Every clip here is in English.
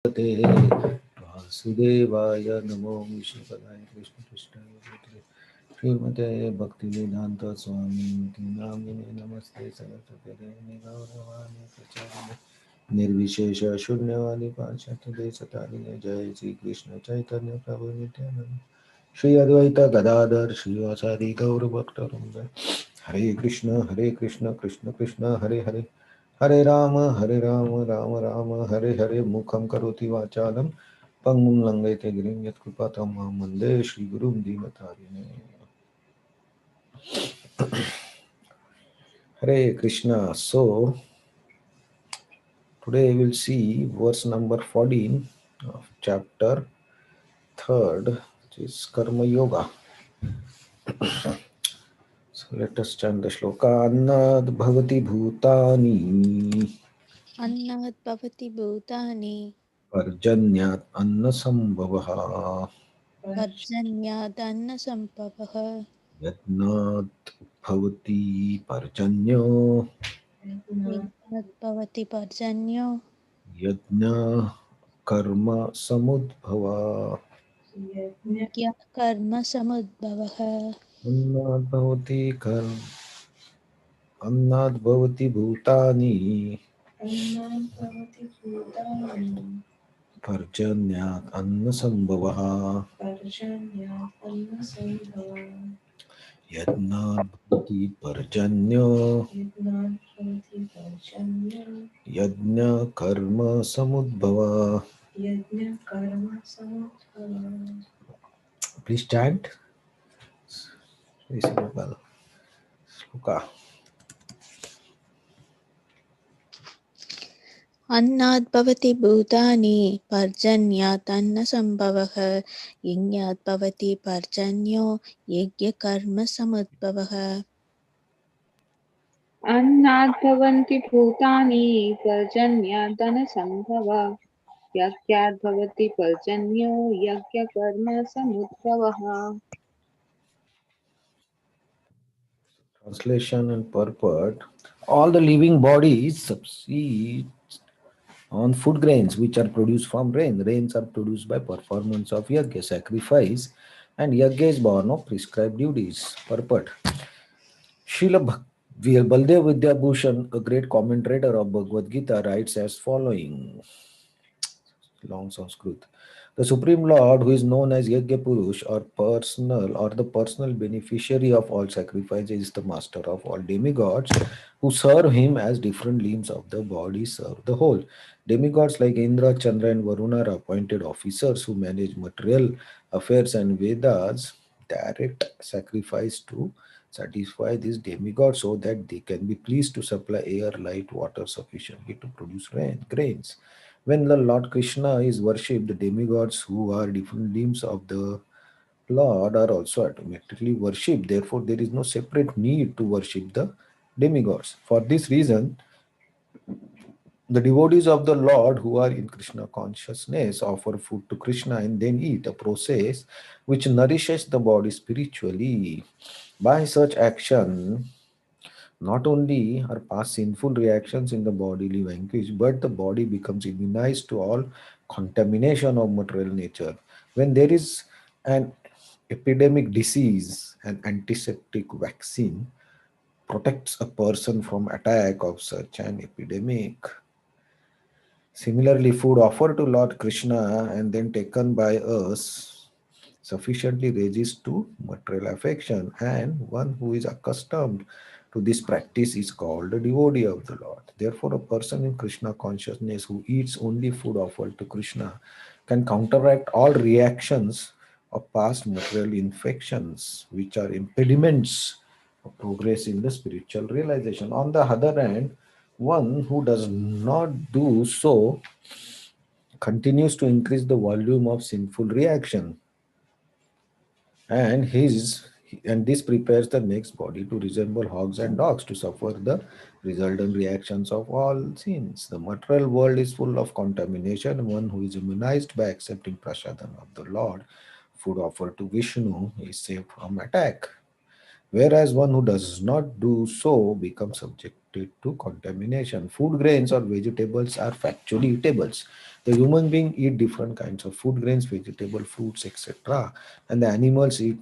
ते वासुदेवाय नमो विष्णुपदाय कृष्ण कृष्णाय बोले श्रीमते भक्तिवेदांत स्वामी नामिने नमस्ते सरस्वती देवी गौरवाणी प्रचारिणे निर्विशेष शून्यवादी पाश्चात्य सतारिणे जय श्री कृष्ण चैतन्य प्रभु नित्यानंद श्री अद्वैत गदाधर श्रीवासादि गौर भक्तवृंद हरे कृष्ण कृष्ण कृष्ण हरे हरे हरे राम राम राम हरे हरे मुखं करोति वाचालं पंगुं लंघयते गिरिं यत्कृपातमहं वन्दे श्रीगुरुं दीनतारिणे Hare Krishna. So today we will see verse number 14 of chapter 3rd, which is Karma Yoga. So let us chant the shloka. Annad bhavati bhutani अन्नात् भवति भूतानि parjanyat anna sambhavaha पर्जन्यात् अन्नसम्भवः यज्ञात् भवति पर्जन्यो यज्ञात् भवति पर्जन्यो यज्ञ कर्म समुद्भव यज्ञः कर्मसमुद्भवः अन्नात् भवति कर्म अन्नात् भवति भूतानि पर्जन्यात् अन्नसम्भवः यज्ञात् भवति पर्जन्यो यज्ञ कर्म समुद्भव Please chant. Reasonable. Shloka. अन्नात् भवति भूतानि पर्जन्यात् अन्नसम्भवः यज्ञात् भवति पर्जन्यो यज्ञकर्मसमुद्भवः अन्नात् भवन्ति भूतानि पर्जन्यादनसम्भव यज्ञात् भवति पर्जन्यो यज्ञकर्मसमुद्भवः Translation and purport. All the living bodies subsist on food grains which are produced from rain. Rains are produced by performance of yajna, sacrifice, and yajna is born of prescribed duties. Purport. Srila Baldev Vidyabhushan, a great commentator of Bhagavad Gita, writes as following. Long Sanskrit. The Supreme Lord, who is known as Yajna Purush or personal or the personal beneficiary of all sacrifices, is the master of all demigods who serve him as different limbs of the body serve the whole. Demigods like Indra, Chandra, and Varuna are appointed officers who manage material affairs, and Vedas direct sacrifice to satisfy these demigods so that they can be pleased to supply air, light, water sufficiently to produce grains. When the Lord Krishna is worshipped, the demigods who are different limbs of the Lord are also automatically worshipped. Therefore, there is no separate need to worship the demigods. For this reason, the devotees of the Lord who are in Krishna consciousness offer food to Krishna and then eat, a process which nourishes the body spiritually. By such action, not only are past sinful reactions in the bodily vanquished, but the body becomes immunized to all contamination of material nature. When there is an epidemic disease, an antiseptic vaccine protects a person from attack of such an epidemic. Similarly, food offered to Lord Krishna and then taken by us sufficiently raises to material affection, and one who is accustomed to this practice is called a devotee of the Lord. Therefore, a person in Krishna consciousness who eats only food offered to Krishna can counteract all reactions of past material infections, which are impediments of progress in the spiritual realization. On the other hand, one who does not do so continues to increase the volume of sinful reaction, and this prepares the next body to resemble hogs and dogs to suffer the resultant reactions of all sins. The material world is full of contamination. One who is immunized by accepting prasadam of the Lord, food offered to Vishnu, is safe from attack. whereas one who does not do so becomes subjected to contamination. Food grains or vegetables are factually eatables. The human being eat different kinds of food grains, vegetable, fruits, etc. And the animals eat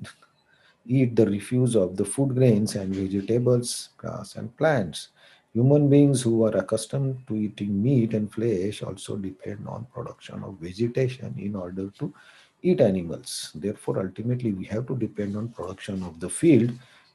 the refuse of the food grains and vegetables, grass and plants. Human beings who are accustomed to eating meat and flesh also depend on production of vegetation in order to eat animals. Therefore, ultimately, we have to depend on production of the field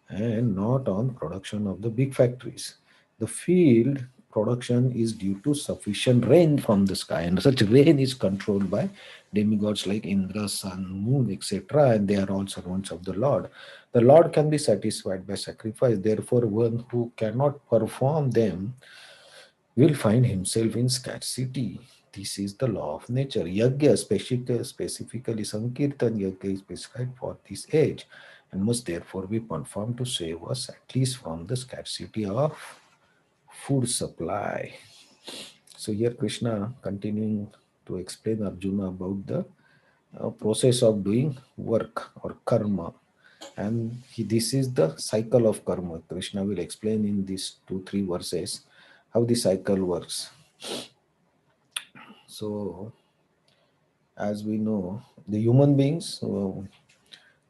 and not on production of the big factories. The field production is due to sufficient rain from the sky, and such rain is controlled by demigods like Indra, Sun, Moon, etc., and they are all servants of the Lord. The Lord can be satisfied by sacrifice, therefore, one who cannot perform them will find himself in scarcity. This is the law of nature. Yajna, specifically Sankirtan Yajna, is prescribed for this age and must therefore be performed to save us at least from the scarcity of food supply. So here Krishna continuing to explain Arjuna about the process of doing work or karma, and this is the cycle of karma. Krishna will explain in these 2 3 verses how the cycle works. So as we know, the human beings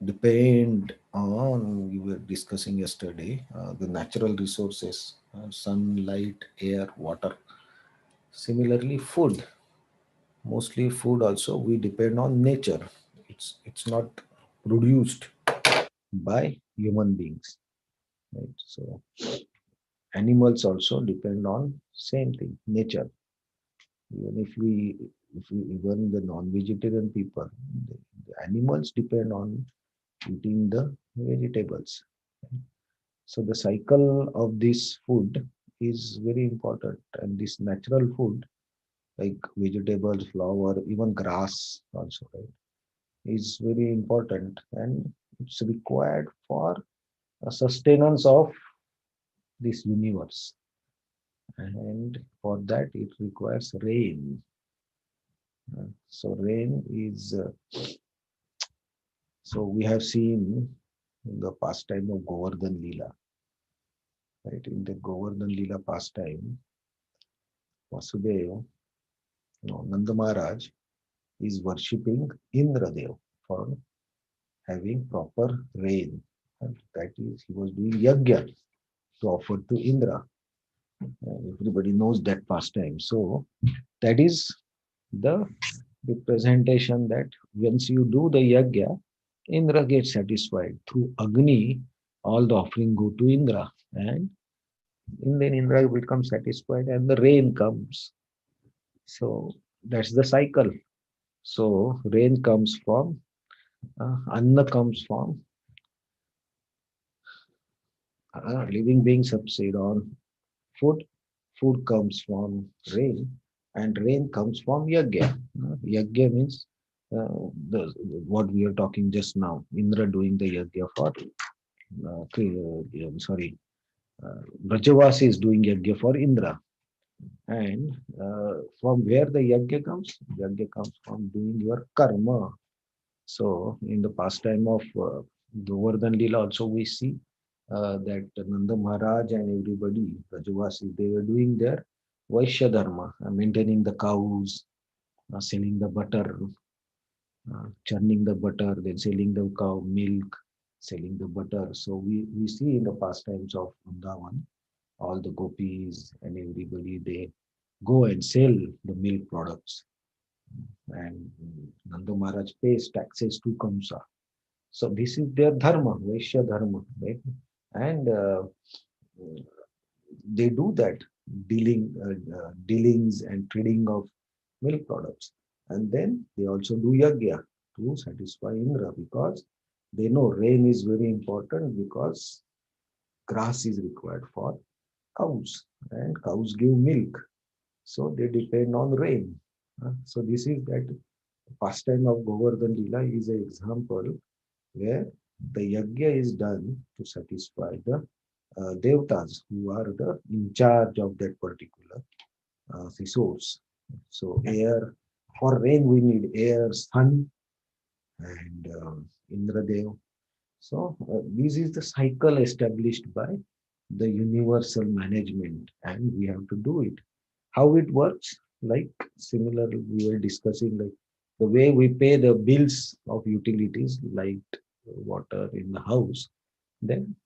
depend on, we were discussing yesterday, the natural resources, sunlight, air, water. Similarly, food, mostly food also, we depend on nature. It's not produced by human beings, right? So animals also depend on same thing, nature. Even if we even the non-vegetarian people, the animals depend on eating the vegetables. So the cycle of this food is very important, and this natural food like vegetables, flower, even grass also, right, is very important, and it's required for a sustenance of this universe. And for that, it requires rain. So rain is so we have seen in the pastime of Govardhan Leela, right? In the Govardhan Leela pastime, Vasudeva, no, Nanda Maharaj is worshipping Indradev for having proper rain. And that is, he was doing yajna to offer to Indra. Everybody knows that pastime. So that is the representation that once you do the yajna, Indra gets satisfied. Through Agni, all the offering go to Indra. And then Indra becomes satisfied and the rain comes. So that's the cycle. So rain comes from, Anna comes from, living beings subside on food. Food comes from rain, and rain comes from yajna. Yajna means the what we are talking just now. Indra doing the yajna for, sorry, Brajavasi is doing yajna for Indra. And from where the yajna comes? Yajna comes from doing your karma. So in the pastime of Govardhan Leela also we see that Nanda Maharaj and everybody, Brajavasi, they were doing their Vaishya Dharma, maintaining the cows, selling the butter, churning the butter, then selling the cow milk, selling the butter. So we see in the pastimes of Vrindavan, all the gopis and everybody, they go and sell the milk products. And Nanda Maharaj pays taxes to Kamsa. So this is their dharma, Vaishya dharma, right? And they do that dealings and trading of milk products, and then they also do yajna to satisfy Indra because they know rain is very important because grass is required for cows and cows give milk, so they depend on rain. So this is that pastime of Govardhan Lila is an example where the yajna is done to satisfy the devtas who are the in charge of that particular resource. So air, for rain we need air, sun, and Indradev. So this is the cycle established by the universal management, and we have to do it. How it works? Like similarly, we were discussing like the way we pay the bills of utilities, light, water in the house. Then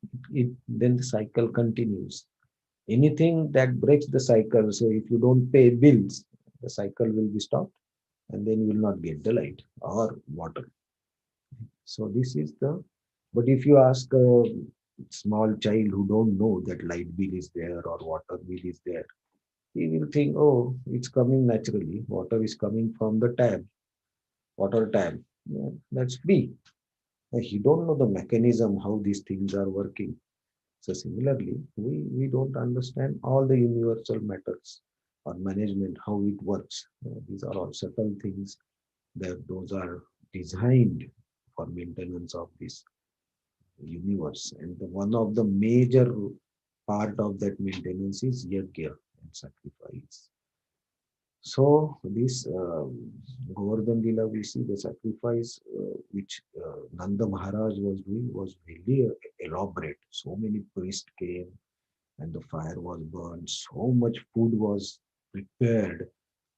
then the cycle continues. Anything that breaks the cycle. So if you don't pay bills, the cycle will be stopped, and then you will not get the light or water. So this is the. But if you ask a small child who don't know that light bill is there or water bill is there, he will think, oh, it's coming naturally. Water is coming from the tap, water tap. Yeah, that's free. He don't know the mechanism how these things are working. So similarly, we don't understand all the universal matters or management, how it works. These are all subtle things that those are designed for maintenance of this universe. And one of the major part of that maintenance is yajna and sacrifice. So this Govardhan Lila, we see the sacrifice which Nanda Maharaj was doing was really elaborate. So many priests came and the fire was burned. So much food was prepared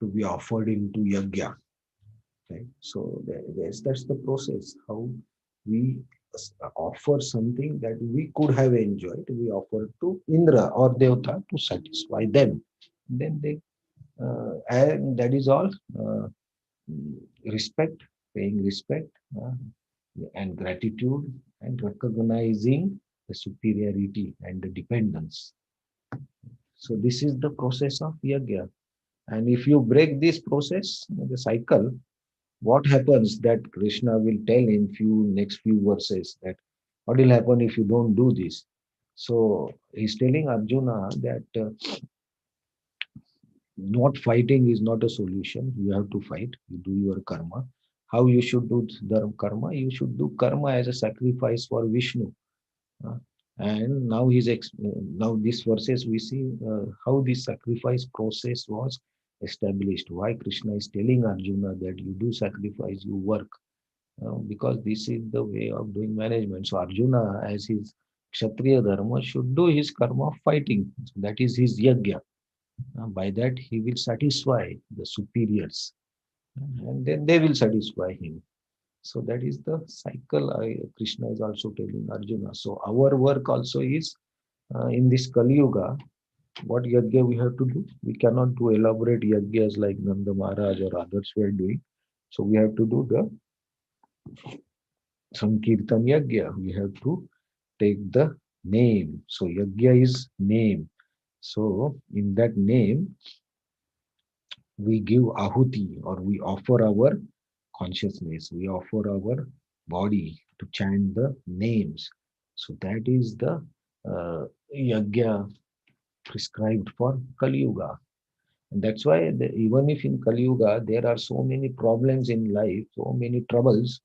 to be offered into yajna. Right? So that's the process. How we offer something that we could have enjoyed. We offer to Indra or Devata to satisfy them. Then they and that is all respect, paying respect and gratitude and recognizing the superiority and the dependence. So this is the process of yajna. And if you break this process, the cycle, what happens that Krishna will tell in next few verses that what will happen if you don't do this. So he's telling Arjuna that not fighting is not a solution. You have to fight. You do your karma. How you should do the karma? You should do karma as a sacrifice for Vishnu. uh, and now now these verses we see how this sacrifice process was established. Why Krishna is telling Arjuna that you do sacrifice, you work, because this is the way of doing management. So Arjuna, as his Kshatriya dharma, should do his karma of fighting. So that is his yajna. By that, he will satisfy the superiors, and then they will satisfy him. So that is the cycle Krishna is also telling Arjuna. So our work also is in this Kali Yuga, what yajna we have to do. We cannot do elaborate yajnas like Nanda Maharaj or others were doing. So we have to do the Sankirtan yajna. We have to take the name. So yajna is name. So in that name, we give ahuti or we offer our consciousness, we offer our body to chant the names. So that is the yajna prescribed for Kali Yuga. And that's why even if in Kali Yuga there are so many problems in life, so many troubles,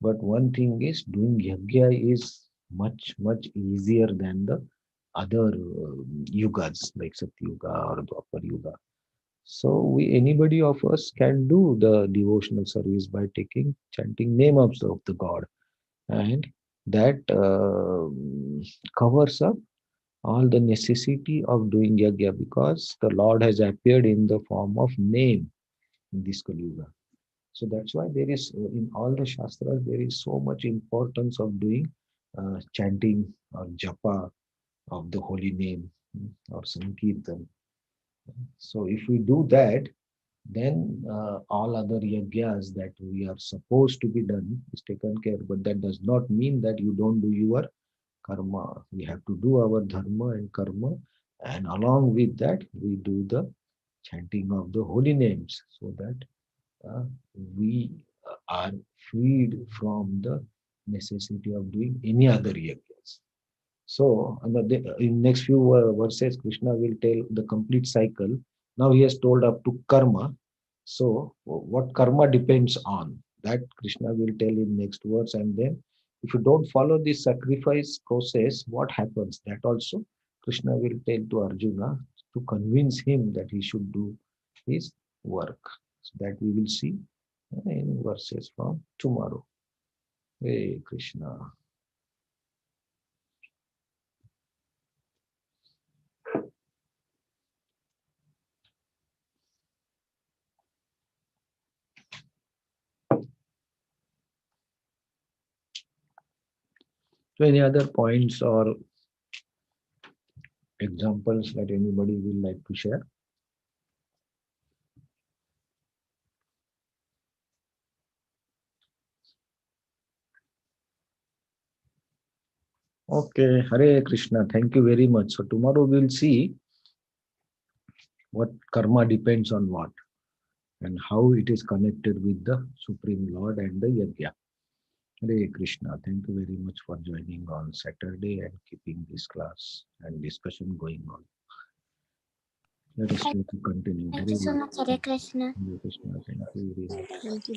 but one thing is doing yajna is much easier than the other yugas like Satyuga or Dwapar Yuga. So we anybody of us can do the devotional service by taking chanting name of the God, and that covers up all the necessity of doing yajna because the Lord has appeared in the form of name in this Kali Yuga. So that's why there is in all the shastras there is so much importance of doing chanting or japa of the holy name, or sankirtan. So if we do that, then all other yajnas that we are supposed to be done is taken care. But that does not mean that you don't do your karma. We have to do our dharma and karma, and along with that, we do the chanting of the holy names so that uh, we are freed from the necessity of doing any other yajnas. So, in next few verses, Krishna will tell the complete cycle. Now he has told up to karma. So, what karma depends on that Krishna will tell in next verse, and then if you don't follow this sacrifice process, what happens? That also Krishna will tell to Arjuna to convince him that he should do his work. So that we will see in verses from tomorrow. Hey Krishna. So any other points or examples that anybody will like to share? Okay, Hare Krishna. Thank you very much. So tomorrow we'll see what karma depends on what and how it is connected with the Supreme Lord and the Yajna. Hare Krishna. Thank you very much for joining on Saturday and keeping this class and discussion going on. Let us try to continue. Thank you so much, Hare Krishna. Hare Krishna. Thank you very much. Thank you.